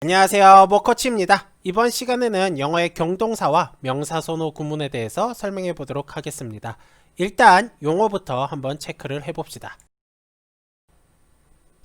안녕하세요, 모코치입니다. 이번 시간에는 영어의 경동사와 명사선호 구문에 대해서 설명해 보도록 하겠습니다. 일단 용어부터 한번 체크를 해봅시다.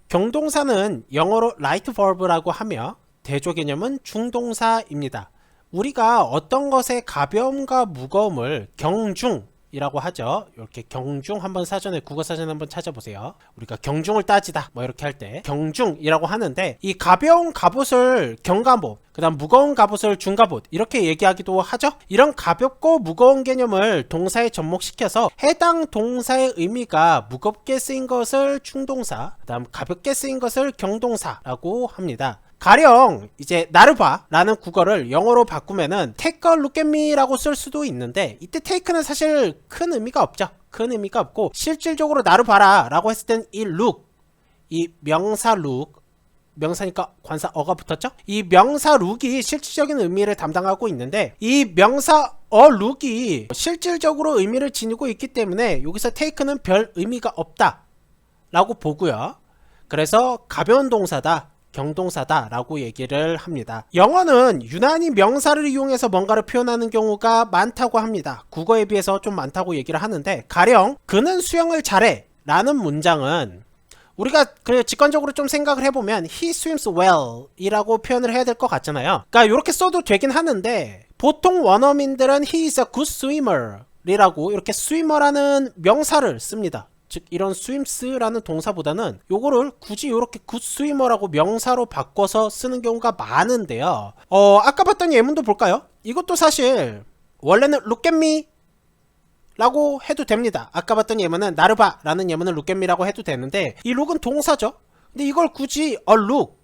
경동사는 영어로 light verb라고 하며 대조 개념은 중동사입니다. 우리가 어떤 것의 가벼움과 무거움을 경중이라고 하죠. 이렇게 경중 한번 사전에 국어사전 한번 찾아보세요. 우리가 경중을 따지다 뭐 이렇게 할 때 경중이라고 하는데, 이 가벼운 갑옷을 경갑옷, 그 다음 무거운 갑옷을 중갑옷 이렇게 얘기하기도 하죠. 이런 가볍고 무거운 개념을 동사에 접목시켜서 해당 동사의 의미가 무겁게 쓰인 것을 중동사, 그 다음 가볍게 쓰인 것을 경동사라고 합니다. 가령 이제 나를 봐 라는 국어를 영어로 바꾸면은 take a look at me 라고 쓸 수도 있는데, 이때 take는 사실 큰 의미가 없죠. 큰 의미가 없고, 실질적으로 나를 봐라 라고 했을 땐 이 look, 이 명사 look, 명사니까 관사 어가 붙었죠? 이 명사 look이 실질적인 의미를 담당하고 있는데, 이 명사 look이 실질적으로 의미를 지니고 있기 때문에 여기서 take는 별 의미가 없다 라고 보고요. 그래서 가벼운 동사다, 경동사다 라고 얘기를 합니다. 영어는 유난히 명사를 이용해서 뭔가를 표현하는 경우가 많다고 합니다. 국어에 비해서 좀 많다고 얘기를 하는데, 가령 그는 수영을 잘해 라는 문장은 우리가 그냥 직관적으로 좀 생각을 해보면 he swims well 이라고 표현을 해야 될 것 같잖아요. 그러니까 이렇게 써도 되긴 하는데, 보통 원어민들은 he is a good swimmer 이라고 이렇게 swimmer라는 명사를 씁니다. 즉 이런 swims라는 동사보다는 요거를 굳이 이렇게 good swimmer라고 명사로 바꿔서 쓰는 경우가 많은데요. 아까 봤던 예문도 볼까요? 이것도 사실 원래는 look at me 라고 해도 됩니다. 아까 봤던 예문은 나를 봐 라는 예문은 look at me 라고 해도 되는데, 이 look은 동사죠. 근데 이걸 굳이 a look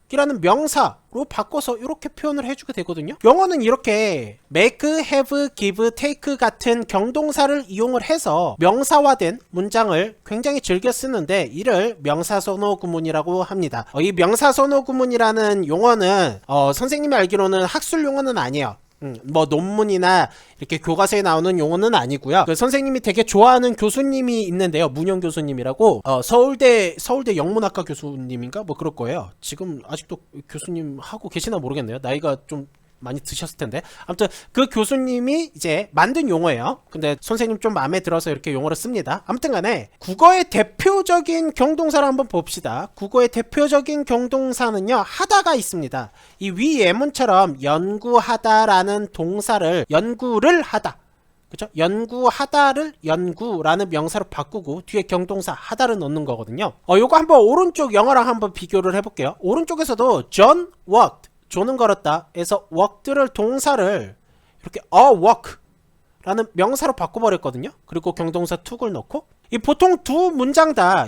이라는 명사로 바꿔서 이렇게 표현을 해주게 되거든요. 영어는 이렇게 make, have, give, take 같은 경동사를 이용을 해서 명사화된 문장을 굉장히 즐겨 쓰는데, 이를 명사선호 구문이라고 합니다. 이 명사선호 구문이라는 용어는 선생님이 알기로는 학술 용어는 아니에요. 뭐 논문이나 이렇게 교과서에 나오는 용어는 아니고요. 그 선생님이 되게 좋아하는 교수님이 있는데요. 문영 교수님이라고, 서울대 영문학과 교수님인가 뭐 그럴 거예요. 지금 아직도 교수님 하고 계시나 모르겠네요. 나이가 좀 많이 드셨을 텐데. 아무튼 그 교수님이 이제 만든 용어예요. 근데 선생님 좀 마음에 들어서 이렇게 용어를 씁니다. 아무튼 간에 국어의 대표적인 경동사를 한번 봅시다. 국어의 대표적인 경동사는요, 하다가 있습니다. 이 위 예문처럼 연구하다라는 동사를 연구를 하다, 그쵸? 연구하다를 연구라는 명사로 바꾸고 뒤에 경동사 하다를 넣는 거거든요. 요거 한번 오른쪽 영어랑 한번 비교를 해볼게요. 오른쪽에서도 John walked, 조는 걸었다 에서 walk를 동사를 이렇게 walk 라는 명사로 바꿔버렸거든요. 그리고 경동사 took을 넣고, 이 보통 두 문장 다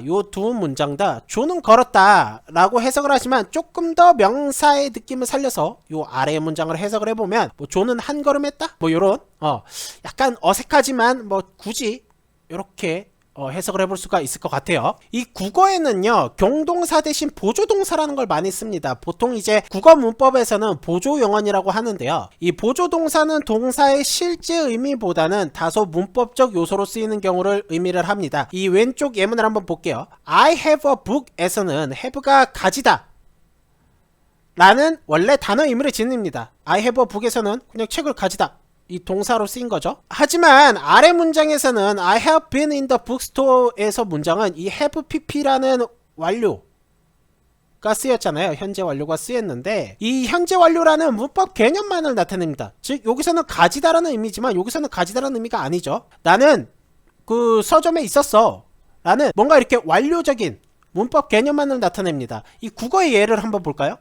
조는 걸었다 라고 해석을 하지만, 조금 더 명사의 느낌을 살려서 요 아래의 문장을 해석을 해보면, 뭐 조는 한 걸음 했다? 뭐 요런 약간 어색하지만 뭐 굳이 요렇게 해석을 해볼 수가 있을 것 같아요. 이 국어에는요, 경동사 대신 보조동사라는 걸 많이 씁니다. 보통 이제 국어 문법에서는 보조영언이라고 하는데요, 이 보조동사는 동사의 실제 의미보다는 다소 문법적 요소로 쓰이는 경우를 의미를 합니다. 이 왼쪽 예문을 한번 볼게요. I have a book 에서는 have가 가지다 라는 원래 단어 의미를 지닙니다. I have a book에서는 그냥 책을 가지다, 이 동사로 쓰인 거죠. 하지만 아래 문장에서는 I have been in the bookstore에서 문장은 이 have pp라는 완료가 쓰였잖아요. 현재 완료가 쓰였는데, 이 현재 완료라는 문법 개념만을 나타냅니다. 즉 여기서는 가지다라는 의미지만 여기서는 가지다라는 의미가 아니죠. 나는 그 서점에 있었어 라는 뭔가 이렇게 완료적인 문법 개념만을 나타냅니다. 이 국어의 예를 한번 볼까요?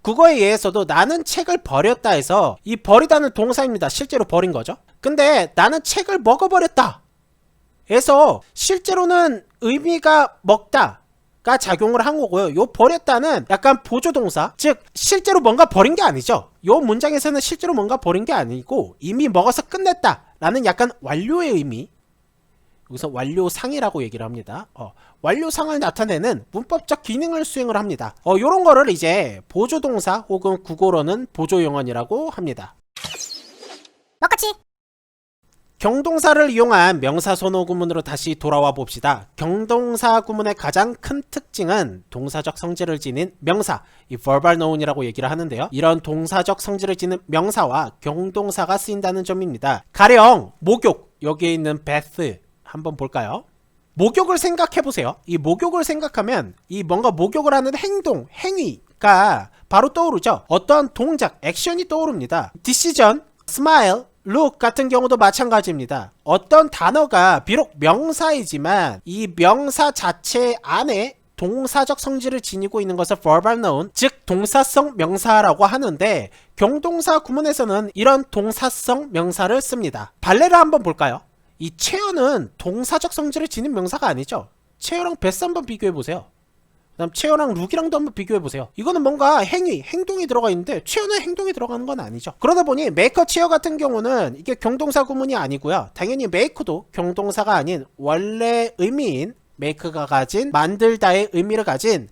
국어의 예에서도 나는 책을 버렸다 해서 이 버리다는 동사입니다. 실제로 버린 거죠. 근데 나는 책을 먹어버렸다 해서 실제로는 의미가 먹다가 작용을 한 거고요. 요 버렸다는 약간 보조동사, 즉 실제로 뭔가 버린 게 아니죠. 요 문장에서는 실제로 뭔가 버린 게 아니고 이미 먹어서 끝냈다 라는 약간 완료의 의미, 여기서 완료상이라고 얘기를 합니다. 완료상을 나타내는 문법적 기능을 수행을 합니다. 요런 거를 이제 보조동사 혹은 국어로는 보조영언이라고 합니다. 먹거치. 경동사를 이용한 명사 선호 구문으로 다시 돌아와 봅시다. 경동사 구문의 가장 큰 특징은 동사적 성질을 지닌 명사, 이 verbal noun이라고 얘기를 하는데요. 이런 동사적 성질을 지닌 명사와 경동사가 쓰인다는 점입니다. 가령 목욕, 여기에 있는 bath 한번 볼까요? 목욕을 생각해 보세요. 이 목욕을 생각하면 이 뭔가 목욕을 하는 행동, 행위가 바로 떠오르죠. 어떠한 동작, 액션이 떠오릅니다. decision, smile, look 같은 경우도 마찬가지입니다. 어떤 단어가 비록 명사이지만 이 명사 자체 안에 동사적 성질을 지니고 있는 것을 verbal noun, 즉 동사성 명사라고 하는데 경동사 구문에서는 이런 동사성 명사를 씁니다. 발레를 한번 볼까요? 이 체어는 동사적 성질을 지닌 명사가 아니죠. 체어랑 베스 한번 비교해보세요. 그 다음 체어랑 룩이랑도 한번 비교해보세요. 이거는 뭔가 행위, 행동이 들어가 있는데 체어는 행동이 들어가는 건 아니죠. 그러다 보니 메이커 체어 같은 경우는 이게 경동사 구문이 아니고요. 당연히 메이크도 경동사가 아닌 원래 의미인 메이크가 가진 만들다의 의미를 가진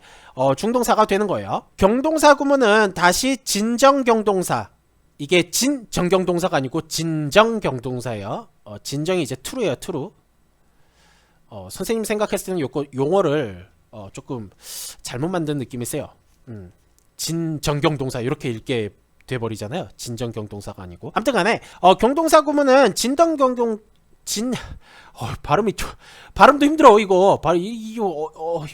중동사가 되는 거예요. 경동사 구문은 다시 진정경동사, 이게 진정경동사가 아니고 진정경동사예요. 진정이 이제 true예요. true. 선생님 생각했을 때는 용어를 조금 잘못 만든 느낌이 세요. 진정경동사 이렇게 읽게 돼버리잖아요. 진정경동사가 아니고. 아무튼 간에 경동사 구문은 발음도 힘들어. 이거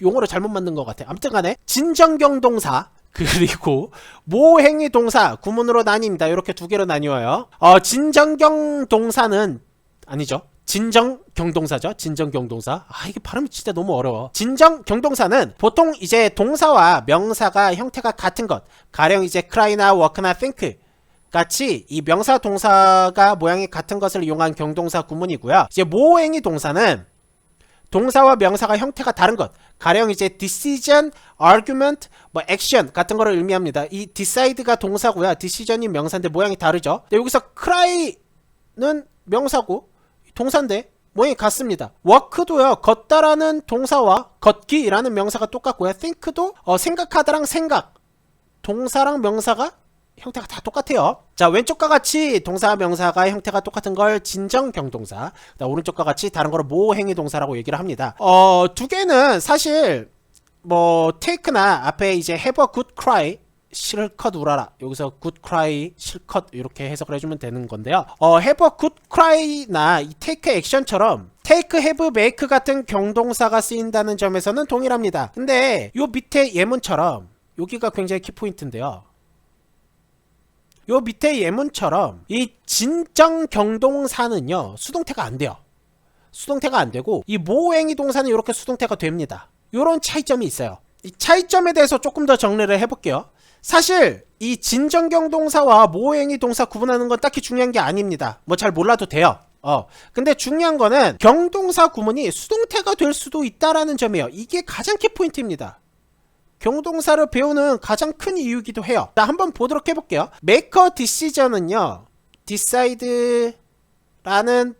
용어를 잘못 만든 것 같아. 아무튼 간에 진정경동사 그리고 모행위 동사 구문으로 나뉩니다. 이렇게 두 개로 나뉘어요. 진정경동사는 아니죠. 진정경동사죠. 진정경동사. 이게 발음이 진짜 너무 어려워. 진정경동사는 보통 이제 동사와 명사가 형태가 같은 것, 가령 이제 cry나 work나 think 같이 이 명사 동사가 모양이 같은 것을 이용한 경동사 구문이고요. 이제 모행위 동사는 동사와 명사가 형태가 다른 것, 가령 이제 decision, argument, action 같은 거를 의미합니다. 이 decide가 동사고요. decision이 명사인데 모양이 다르죠. 여기서 cry는 명사고 동사인데 모양이 같습니다. walk도요. 걷다라는 동사와 걷기라는 명사가 똑같고요. think도 생각하다랑 생각, 동사랑 명사가 형태가 다 똑같아요. 자, 왼쪽과 같이 동사와 명사가 형태가 똑같은 걸 진정경동사, 오른쪽과 같이 다른 거를 모행위 동사라고 얘기를 합니다. 두 개는 사실 take나 앞에 이제 have a good cry, 실컷 울어라, 여기서 good cry 실컷 이렇게 해석을 해주면 되는 건데요. have a good cry나 이 take action처럼 take, have, make 같은 경동사가 쓰인다는 점에서는 동일합니다. 근데 요 밑에 예문처럼 여기가 굉장히 키포인트인데요. 요 밑에 예문처럼 이 진정경동사는요 수동태가 안 돼요. 수동태가 안 되고 이 모행위 동사는 이렇게 수동태가 됩니다. 요런 차이점이 있어요. 이 차이점에 대해서 조금 더 정리를 해볼게요. 사실 이 진정경동사와 모행위 동사 구분하는 건 딱히 중요한 게 아닙니다. 잘 몰라도 돼요. 근데 중요한 거는 경동사 구문이 수동태가 될 수도 있다라는 점이에요. 이게 가장 키포인트입니다. 경동사를 배우는 가장 큰 이유이기도 해요. 자, 한번 보도록 해볼게요. make a decision은요, decide라는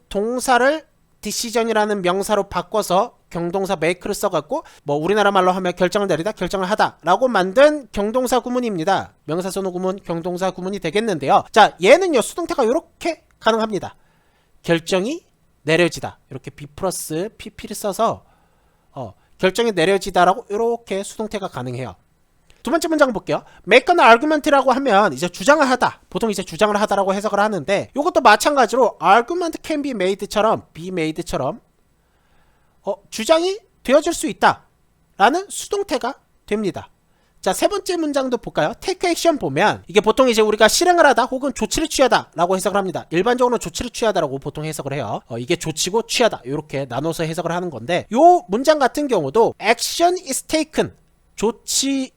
동사를 decision이라는 명사로 바꿔서 경동사 make를 써갖고 우리나라 말로 하면 결정을 내리다, 결정을 하다 라고 만든 경동사 구문입니다. 명사선호 구문, 경동사 구문이 되겠는데요. 자, 얘는요 수동태가 이렇게 가능합니다. 결정이 내려지다, 이렇게 be 플러스 pp를 써서 결정이 내려지다라고 이렇게 수동태가 가능해요. 두 번째 문장 볼게요. make an argument라고 하면 이제 주장을 하다, 보통 이제 주장을 하다라고 해석을 하는데 이것도 마찬가지로 argument can be made처럼 주장이 되어질 수 있다 라는 수동태가 됩니다. 자, 세 번째 문장도 볼까요? take action 보면 이게 보통 이제 우리가 실행을 하다 혹은 조치를 취하다 라고 해석을 합니다. 일반적으로 조치를 취하다라고 보통 해석을 해요. 이게 조치고 취하다 이렇게 나눠서 해석을 하는 건데 요 문장 같은 경우도 action is taken, 조치를이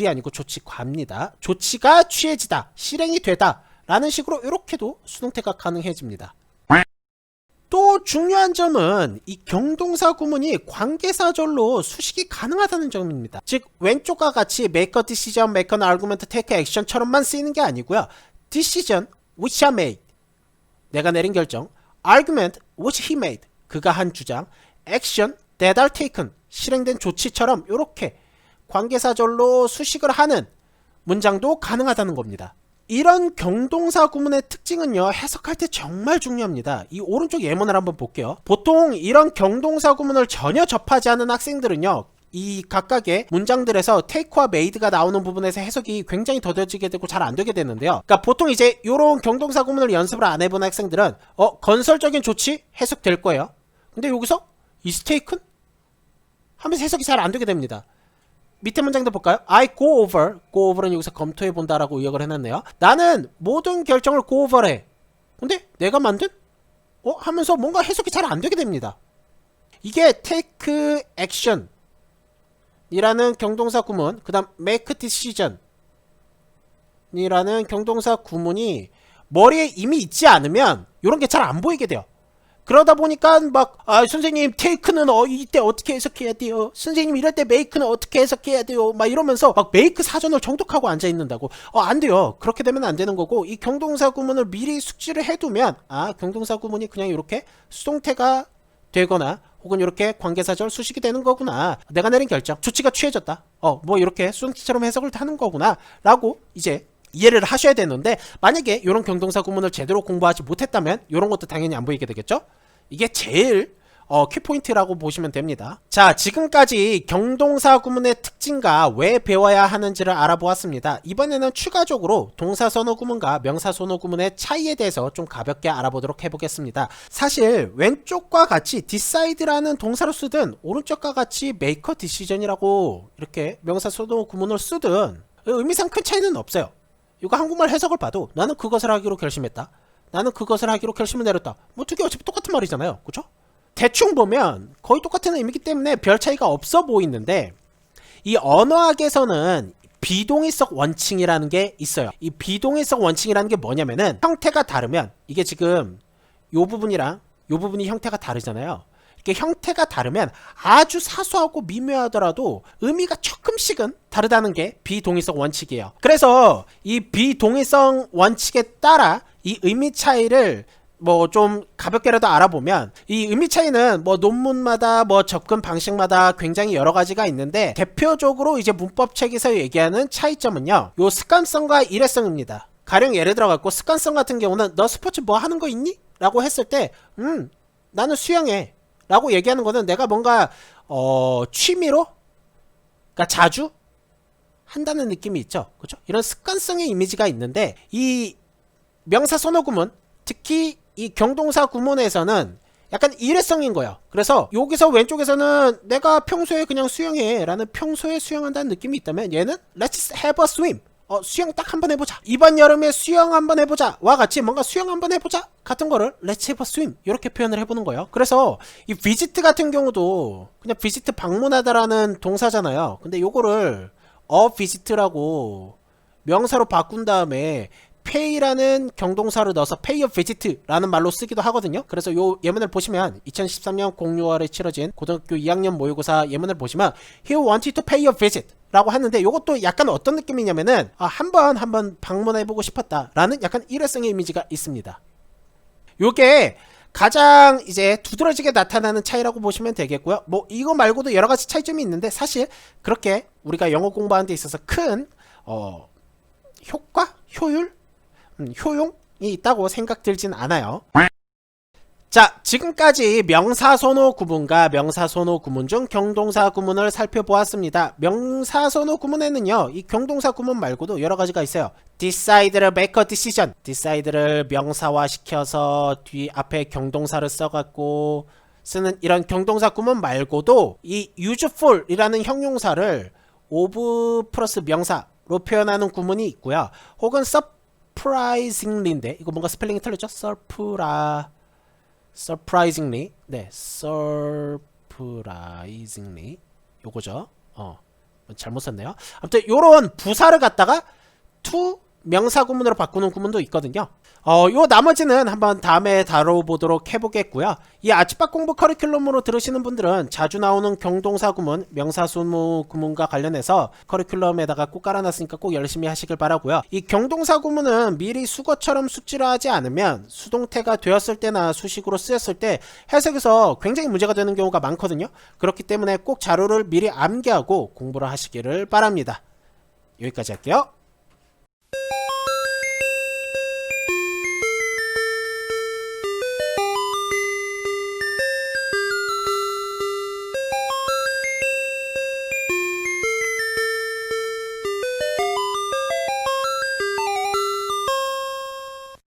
아니고 조치과입니다. 조치가 취해지다, 실행이 되다 라는 식으로 이렇게도 수동태가 가능해집니다. 또 중요한 점은 이 경동사 구문이 관계사절로 수식이 가능하다는 점입니다. 즉 왼쪽과 같이 make a decision, make an argument, take action처럼만 쓰이는 게 아니고요. decision which I made, 내가 내린 결정, argument which he made, 그가 한 주장, action that are taken, 실행된 조치처럼 이렇게 관계사절로 수식을 하는 문장도 가능하다는 겁니다. 이런 경동사 구문의 특징은요, 해석할 때 정말 중요합니다. 이 오른쪽 예문을 한번 볼게요. 보통 이런 경동사 구문을 전혀 접하지 않은 학생들은요, 이 각각의 문장들에서 take와 made가 나오는 부분에서 해석이 굉장히 더뎌지게 되고 잘 안 되게 되는데요. 그러니까 보통 이제 이런 경동사 구문을 연습을 안 해본 학생들은 건설적인 조치 해석될 거예요. 근데 여기서 is taken 하면서 해석이 잘 안 되게 됩니다. 밑에 문장도 볼까요? I go over. go over는 여기서 검토해 본다라고 의역을 해놨네요. 나는 모든 결정을 go over해. 근데 내가 만든? 하면서 뭔가 해석이 잘 안 되게 됩니다. 이게 take action 이라는 경동사 구문, 그 다음 make decision 이라는 경동사 구문이 머리에 이미 있지 않으면 이런 게 잘 안 보이게 돼요. 그러다 보니까 막 선생님 take는 이때 어떻게 해석해야 돼요? 선생님 이럴 때 make는 어떻게 해석해야 돼요? 막 이러면서 막 make 사전을 정독하고 앉아 있는다고. 안 돼요. 그렇게 되면 안 되는 거고, 이 경동사 구문을 미리 숙지를 해두면 경동사 구문이 그냥 이렇게 수동태가 되거나 혹은 이렇게 관계사절 수식이 되는 거구나. 내가 내린 결정, 조치가 취해졌다. 뭐 이렇게 수동태처럼 해석을 하는 거구나 라고 이제 이해를 하셔야 되는데, 만약에 이런 경동사 구문을 제대로 공부하지 못했다면 이런 것도 당연히 안 보이게 되겠죠. 이게 제일 키포인트라고 보시면 됩니다. 자, 지금까지 경동사 구문의 특징과 왜 배워야 하는지를 알아보았습니다. 이번에는 추가적으로 동사선호 구문과 명사선호 구문의 차이에 대해서 좀 가볍게 알아보도록 해보겠습니다. 사실 왼쪽과 같이 decide라는 동사로 쓰든 오른쪽과 같이 make a decision이라고 이렇게 명사선호 구문을 쓰든 의미상 큰 차이는 없어요. 이거 한국말 해석을 봐도 나는 그것을 하기로 결심했다, 나는 그것을 하기로 결심을 내렸다, 뭐 두 개 어차피 똑같은 말이잖아요. 그쵸? 대충 보면 거의 똑같은 의미이기 때문에 별 차이가 없어 보이는데, 이 언어학에서는 비동의성 원칙이라는 게 있어요. 이 비동의성 원칙이라는 게 뭐냐면은, 형태가 다르면, 이게 지금 요 부분이랑 요 부분이 형태가 다르잖아요. 이렇게 형태가 다르면 아주 사소하고 미묘하더라도 의미가 조금씩은 다르다는 게 비동의성 원칙이에요. 그래서 이 비동의성 원칙에 따라 이 의미 차이를 뭐 좀 가볍게라도 알아보면, 이 의미 차이는 뭐 논문마다 뭐 접근 방식마다 굉장히 여러 가지가 있는데, 대표적으로 이제 문법책에서 얘기하는 차이점은요, 요 습관성과 일회성입니다. 가령 예를 들어 갖고 습관성 같은 경우는 너 스포츠 뭐 하는 거 있니? 라고 했을 때 나는 수영해 라고 얘기하는 거는 내가 뭔가 취미로, 그러니까 자주 한다는 느낌이 있죠. 그렇죠? 이런 습관성의 이미지가 있는데, 이 명사 선호 구문, 특히 이 경동사 구문에서는 약간 일회성인 거예요. 그래서 여기서 왼쪽에서는 내가 평소에 그냥 수영해 라는, 평소에 수영한다는 느낌이 있다면, 얘는 Let's have a swim, 수영 딱 한번 해보자, 이번 여름에 수영 한번 해보자 와 같이 뭔가 수영 한번 해보자 같은 거를 Let's have a swim 이렇게 표현을 해보는 거예요. 그래서 이 visit 같은 경우도 그냥 visit 방문하다라는 동사잖아요. 근데 요거를 visit라고 명사로 바꾼 다음에 pay라는 경동사를 넣어서 pay a visit라는 말로 쓰기도 하거든요. 그래서 요 예문을 보시면 2013년 06월에 치러진 고등학교 2학년 모의고사 예문을 보시면 he wanted to pay a visit 라고 하는데, 요것도 약간 어떤 느낌이냐면은 한번 방문해보고 싶었다 라는 약간 일회성의 이미지가 있습니다. 요게 가장 이제 두드러지게 나타나는 차이라고 보시면 되겠고요. 뭐 이거 말고도 여러가지 차이점이 있는데, 사실 그렇게 우리가 영어 공부하는 데 있어서 큰 효과? 효율? 효용이 있다고 생각 들진 않아요. 자, 지금까지 명사선호 구문과 명사선호 구문 중 경동사 구문을 살펴보았습니다. 명사선호 구문에는요, 이 경동사 구문 말고도 여러가지가 있어요. decide를 make a decision, decide를 명사화 시켜서 뒤 앞에 경동사를 써갖고 쓰는 이런 경동사 구문 말고도, 이 useful 이라는 형용사를 of 플러스 명사로 표현하는 구문이 있고요. 혹은 surprisingly인데, 이거 뭔가 스펠링이 틀렸죠? surprisingly, 네, surprisingly 요거죠. 잘못 썼네요. 아무튼 요런 부사를 갖다가 to 명사 구문으로 바꾸는 구문도 있거든요. 요 나머지는 한번 다음에 다뤄보도록 해보겠고요. 이 아치밥 공부 커리큘럼으로 들으시는 분들은 자주 나오는 경동사 구문, 명사순무 구문과 관련해서 커리큘럼에다가 꼭 깔아놨으니까 꼭 열심히 하시길 바라고요. 이 경동사 구문은 미리 수거처럼 숙지를 하지 않으면 수동태가 되었을 때나 수식으로 쓰였을 때 해석에서 굉장히 문제가 되는 경우가 많거든요. 그렇기 때문에 꼭 자료를 미리 암기하고 공부를 하시기를 바랍니다. 여기까지 할게요.